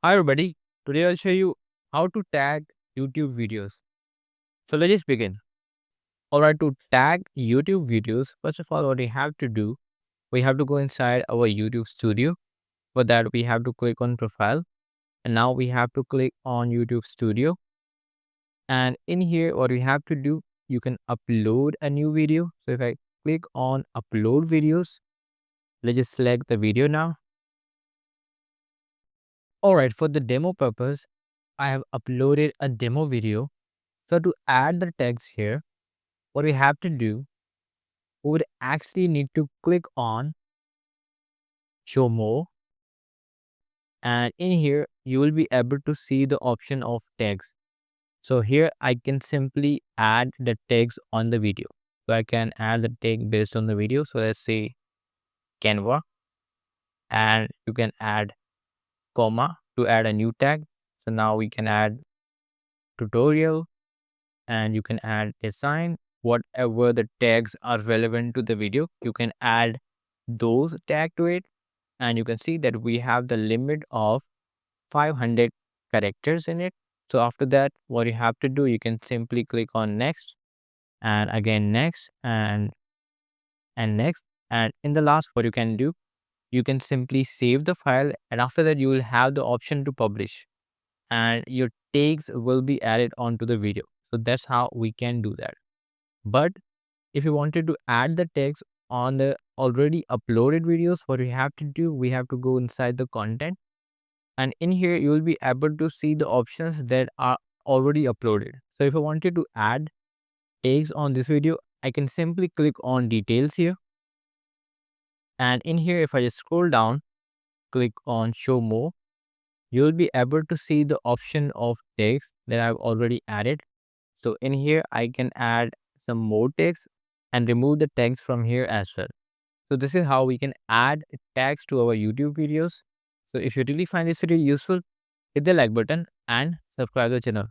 Hi everybody, today I'll show you how to tag YouTube videos. So let's just begin. Alright, to tag YouTube videos, first of all, what we have to do, we have to go inside our YouTube studio. For that, we have to click on profile and now we have to click on YouTube studio. And in here, what we have to do, you can upload a new video. So if I click on upload videos, let's just select the video now. Alright, for the demo purpose, I have uploaded a demo video. So to add the text here, what we have to do, we would actually need to click on show more, and in here you will be able to see the option of text. So here I can simply add the text on the video. So I can add the text based on the video. So let's say Canva, and you can add comma to add a new tag. So now we can add tutorial, and you can add design. Whatever the tags are relevant to the video, you can add those tag to it, and you can see that we have the limit of 500 characters in it. So after that, what you have to do, you can simply click on next, and again next, and next. And in the last, what you can do, you can simply save the file, and after that you will have the option to publish, and your tags will be added onto the video. So that's how we can do that. But if you wanted to add the text on the already uploaded videos, what we have to do, we have to go inside the content, and in here you will be able to see the options that are already uploaded. So if I wanted to add text on this video, I can simply click on details here, and in here if I just scroll down, click on show more, you will be able to see the option of text that I've already added. So in here I can add some more text and remove the text from here as well. So this is how we can add tags to our YouTube videos. So if you really find this video useful, hit the like button and subscribe to the channel.